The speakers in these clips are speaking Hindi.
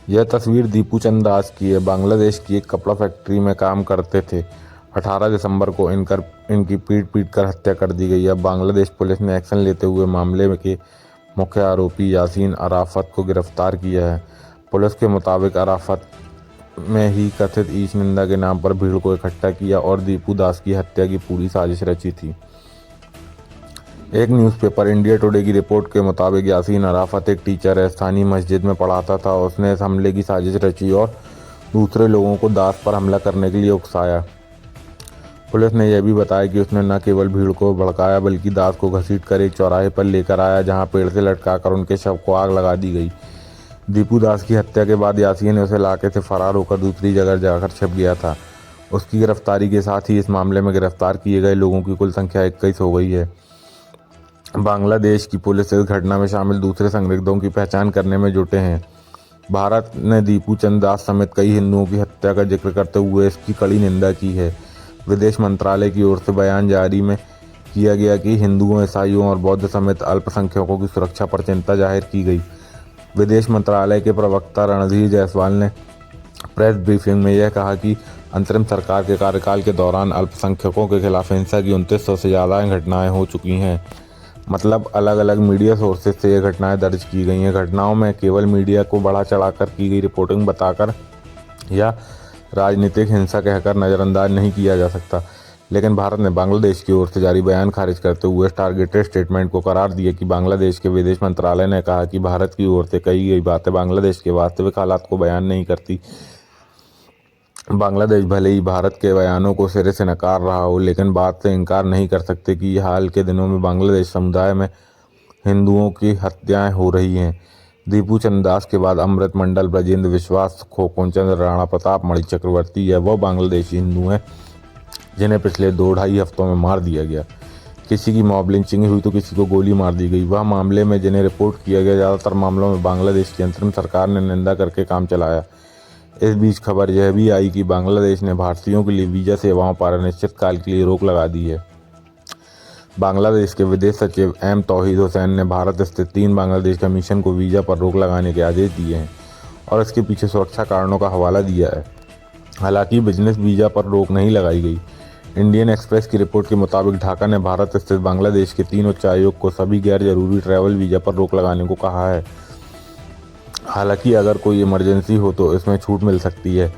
यह तस्वीर दीपू चंद दास की है। बांग्लादेश की एक कपड़ा फैक्ट्री में काम करते थे। 18 दिसंबर को इनकी पीट कर हत्या कर दी गई। अब बांग्लादेश पुलिस ने एक्शन लेते हुए मामले के मुख्य आरोपी यासीन अराफत को गिरफ्तार किया है। पुलिस के मुताबिक अराफत में ही कथित ईश निंदा के नाम पर भीड़ को इकट्ठा किया और दीपू दास की हत्या की पूरी साजिश रची थी। एक न्यूज़पेपर इंडिया टुडे की रिपोर्ट के मुताबिक यासीन अराफत एक टीचर है, स्थानीय मस्जिद में पढ़ाता था। उसने इस हमले की साजिश रची और दूसरे लोगों को दास पर हमला करने के लिए उकसाया। पुलिस ने यह भी बताया कि उसने न केवल भीड़ को भड़काया बल्कि दास को घसीटकर एक चौराहे पर लेकर आया, जहां पेड़ से लटकाकर उनके शव को आग लगा दी गई। दीपू दास की हत्या के बाद यासीन उस इलाके से फरार होकर दूसरी जगह जाकर छिप गया था। उसकी गिरफ्तारी के साथ ही इस मामले में गिरफ्तार किए गए लोगों की कुल संख्या 21 हो गई है। बांग्लादेश की पुलिस इस घटना में शामिल दूसरे संदिग्धों की पहचान करने में जुटे हैं। भारत ने दीपू चंद दास समेत कई हिंदुओं की हत्या का जिक्र करते हुए इसकी कड़ी निंदा की है। विदेश मंत्रालय की ओर से बयान जारी में किया गया कि हिंदुओं, ईसाइयों और बौद्ध समेत अल्पसंख्यकों की सुरक्षा पर चिंता जाहिर की गई। विदेश मंत्रालय के प्रवक्ता रणधीर जायसवाल ने प्रेस ब्रीफिंग में यह कहा कि अंतरिम सरकार के कार्यकाल के दौरान अल्पसंख्यकों के खिलाफ हिंसा की 2900 से ज़्यादा घटनाएं हो चुकी हैं। मतलब अलग अलग मीडिया सोर्सेज से ये घटनाएं दर्ज की गई हैं। घटनाओं में केवल मीडिया को बढ़ा चढ़ाकर की गई रिपोर्टिंग बताकर या राजनीतिक हिंसा कहकर नज़रअंदाज नहीं किया जा सकता। लेकिन भारत ने बांग्लादेश की ओर से जारी बयान खारिज करते हुए टारगेटेड स्टेटमेंट को करार दिया कि बांग्लादेश के विदेश मंत्रालय ने कहा कि भारत की ओर से कही गई बातें बांग्लादेश के वास्तविक हालात को बयान नहीं करती। बांग्लादेश भले ही भारत के बयानों को सिरे से नकार रहा हो, लेकिन बात से इनकार नहीं कर सकते कि हाल के दिनों में बांग्लादेश समुदाय में हिंदुओं की हत्याएं हो रही हैं। दीपू चंद दास के बाद अमृत मंडल, ब्रजेंद्र विश्वास, खोकोचंद, राणा प्रताप, मणि चक्रवर्ती यह वो बांग्लादेशी हिंदू हैं जिन्हें पिछले 2-2.5 हफ्तों में मार दिया गया। किसी की मॉब लिंचिंग हुई तो किसी को गोली मार दी गई। वह मामले में जिन्हें रिपोर्ट किया गया, ज़्यादातर मामलों में बांग्लादेश की अंतरिम सरकार ने निंदा करके काम चलाया। इस बीच खबर यह भी आई कि बांग्लादेश ने भारतीयों के लिए वीज़ा सेवाओं पर अनिश्चितकाल के लिए रोक लगा दी है। बांग्लादेश के विदेश सचिव एम तौहीद हुसैन ने भारत स्थित 3 बांग्लादेश का मिशन को वीज़ा पर रोक लगाने के आदेश दिए हैं और इसके पीछे सुरक्षा कारणों का हवाला दिया है। हालांकि बिजनेस वीज़ा पर रोक नहीं लगाई गई। इंडियन एक्सप्रेस की रिपोर्ट के मुताबिक ढाका ने भारत स्थित बांग्लादेश के 3 उच्चायुक्त को सभी गैर जरूरी ट्रैवल वीज़ा पर रोक लगाने को कहा है। हालांकि अगर कोई इमरजेंसी हो तो इसमें छूट मिल सकती है।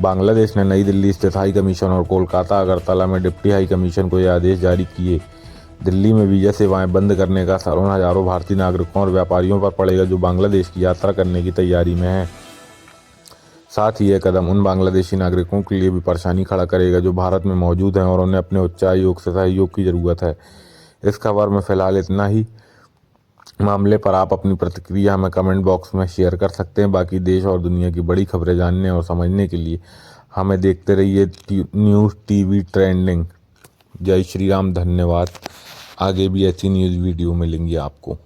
बांग्लादेश ने नई दिल्ली स्थित हाई कमीशन और कोलकाता, अगरतला में डिप्टी हाई कमीशन को यह आदेश जारी किए। दिल्ली में वीज़ा सेवाएं बंद करने का असर उन हज़ारों भारतीय नागरिकों और व्यापारियों पर पड़ेगा जो बांग्लादेश की यात्रा करने की तैयारी में हैं। साथ ही यह कदम उन बांग्लादेशी नागरिकों के लिए भी परेशानी खड़ा करेगा जो भारत में मौजूद हैं और उन्हें अपने उच्चायोग से सहयोग की ज़रूरत है। इस खबर में फ़िलहाल इतना ही। मामले पर आप अपनी प्रतिक्रिया हमें कमेंट बॉक्स में शेयर कर सकते हैं। बाकी देश और दुनिया की बड़ी खबरें जानने और समझने के लिए हमें देखते रहिए न्यूज़ टीवी ट्रेंडिंग। जय श्री राम, धन्यवाद। आगे भी ऐसी न्यूज़ वीडियो मिलेंगी आपको।